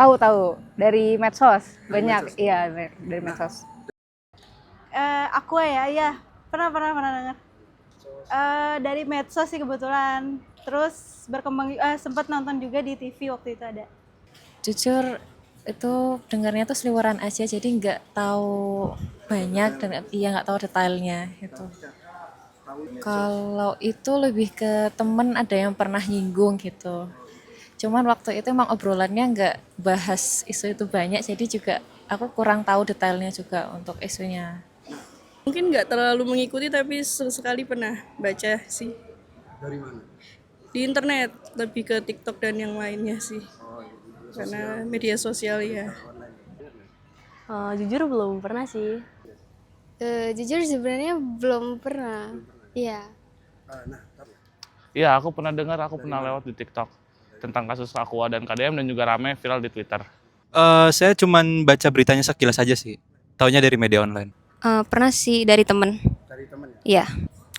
Tahu tahu dari medsos banyak, iya dari medsos. Aqua ya, iya. Pernah dengar. Dari medsos sih kebetulan. Terus berkembang sempat nonton juga di TV waktu itu ada. Jujur itu dengarnya tuh seliweran aja, jadi nggak tahu banyak dan iya nggak tahu detailnya itu. Kalau itu lebih ke temen ada yang pernah nyinggung gitu. Cuman waktu itu emang obrolannya nggak bahas isu itu banyak, jadi juga aku kurang tahu detailnya juga untuk isunya. Mungkin nggak terlalu mengikuti tapi sesekali pernah baca sih. Dari mana? Di internet, lebih ke TikTok dan yang lainnya sih. Karena media sosial ya. Jujur belum pernah sih. Jujur sebenarnya belum pernah. Iya. Nah, Iya, aku pernah dengar, aku pernah lewat di TikTok tentang kasus Aqua dan KDM dan juga rame viral di Twitter. Saya cuman baca beritanya sekilas aja sih. Taunya dari media online. Pernah sih dari temen. dari teman ya? Iya.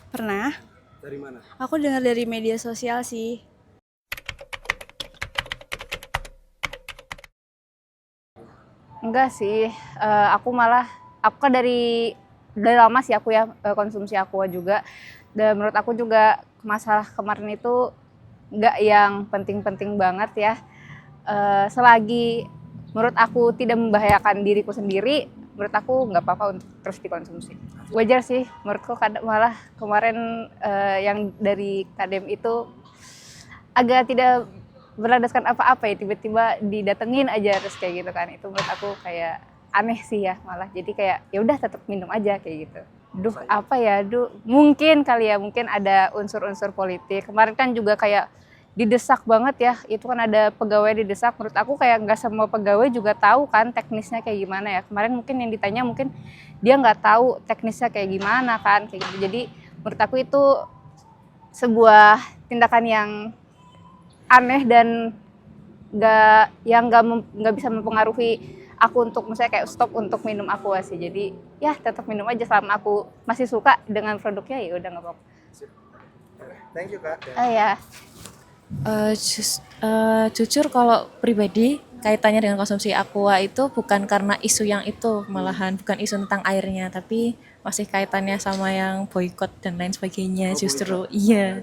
Pernah. Dari mana? Aku dengar dari media sosial sih. Enggak sih, aku kan dari lama sih aku ya konsumsi aqua juga. Dan menurut aku juga masalah kemarin itu nggak yang penting-penting banget ya. Selagi menurut aku tidak membahayakan diriku sendiri, menurut aku nggak apa-apa untuk terus dikonsumsi. Wajar sih, menurutku malah kemarin yang dari KDM itu agak tidak berlandaskan apa-apa ya, tiba-tiba didatengin aja terus kayak gitu kan. Itu menurut aku kayak aneh sih ya malah. Jadi kayak ya udah tetap minum aja kayak gitu. Mungkin kali ya, mungkin ada unsur-unsur politik. Kemarin kan juga kayak didesak banget ya, itu kan ada pegawai didesak. Menurut aku kayak nggak semua pegawai juga tahu kan teknisnya kayak gimana ya. Kemarin mungkin yang ditanya mungkin dia nggak tahu teknisnya kayak gimana kan, kayak gitu. Jadi menurut aku itu sebuah tindakan yang aneh dan nggak bisa mempengaruhi aku untuk misalnya kayak stop untuk minum aqua sih. Jadi ya tetap minum aja selama aku masih suka dengan produknya, ya udah nggak apa-apa. Thank you, Kak. Ya. Jujur kalau pribadi kaitannya dengan konsumsi aqua itu bukan karena isu yang itu, malahan bukan isu tentang airnya, tapi masih kaitannya sama yang boykot dan lain sebagainya justru. Iya.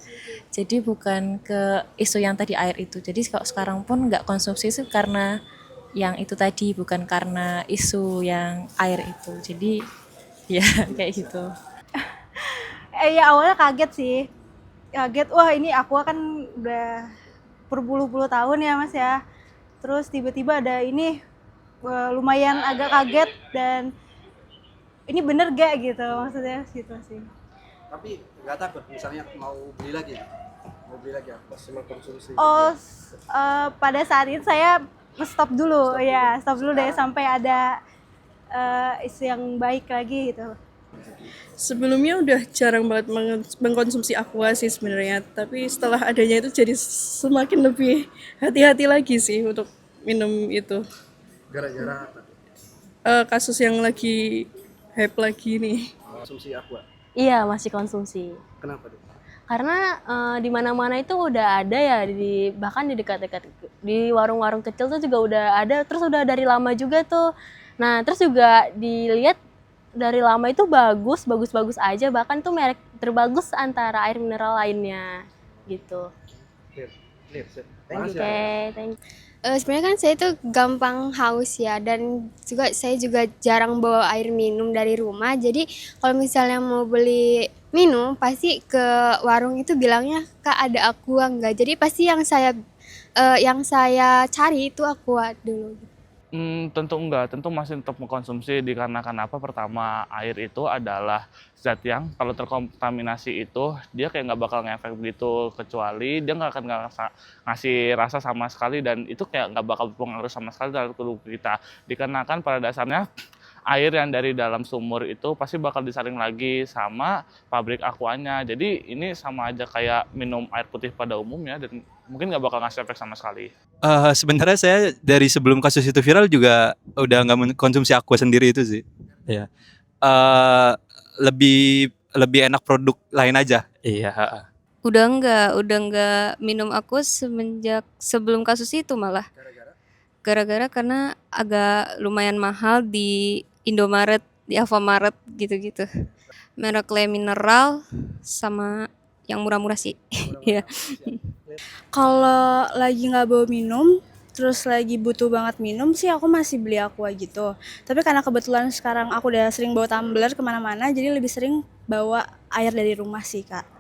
Jadi bukan ke isu yang tadi air itu. Jadi kalau sekarang pun nggak konsumsi itu karena yang itu tadi, bukan karena isu yang air itu. Jadi ya kayak gitu. Ya awalnya kaget sih. Kaget, wah ini Aqua kan udah berpuluh-puluh tahun ya Mas ya. Terus tiba-tiba ada ini, lumayan agak kaget dan ini bener gak gitu maksudnya gitu sih. Tapi nggak takut misalnya mau beli lagi? Mau beli lagi apa? Cuma konsumsi. Pada saat itu saya stop dulu deh sampai ada isu yang baik lagi gitu. Sebelumnya udah jarang banget mengkonsumsi aqua sih sebenarnya, tapi setelah adanya itu jadi semakin lebih hati-hati lagi sih untuk minum itu. Gara-gara apa? Kasus yang lagi hype lagi nih. Konsumsi aqua. Iya, masih konsumsi. Kenapa tuh? Karena di mana-mana itu udah ada ya, bahkan di dekat-dekat di warung-warung kecil tuh juga udah ada, terus udah dari lama juga tuh. Nah, terus juga dilihat dari lama itu bagus aja, bahkan tuh merek terbagus antara air mineral lainnya gitu. Thank you. Oke, thank you. Sebenarnya kan saya tuh gampang haus ya, dan saya juga jarang bawa air minum dari rumah. Jadi kalau misalnya mau beli minum pasti ke warung itu bilangnya Kak ada aqua enggak. Jadi pasti yang saya cari itu aqua dulu. Tentu enggak, tentu masih tetap mengkonsumsi dikarenakan apa? Pertama, air itu adalah zat yang kalau terkontaminasi itu dia kayak nggak bakal ngefek begitu, kecuali dia nggak akan ngasih rasa sama sekali dan itu kayak nggak bakal berpengaruh sama sekali terhadap tubuh kita. Dikarenakan pada dasarnya air yang dari dalam sumur itu pasti bakal disaring lagi sama pabrik aquanya. Jadi ini sama aja kayak minum air putih pada umumnya dan mungkin nggak bakal ngasih efek sama sekali. Sebenarnya saya dari sebelum kasus itu viral juga udah nggak mengkonsumsi aqua sendiri itu sih. Ya. Eh, lebih enak produk lain aja. Iya. Udah enggak minum aqua semenjak sebelum kasus itu malah. Gara-gara? gara-gara karena agak lumayan mahal di Indomaret, di Alfamaret gitu-gitu. Merek Le Mineral sama yang murah-murah sih. Iya. Kalau lagi nggak bawa minum, terus lagi butuh banget minum sih aku masih beli Aqua gitu. Tapi karena kebetulan sekarang aku udah sering bawa tumbler kemana-mana, jadi lebih sering bawa air dari rumah sih Kak.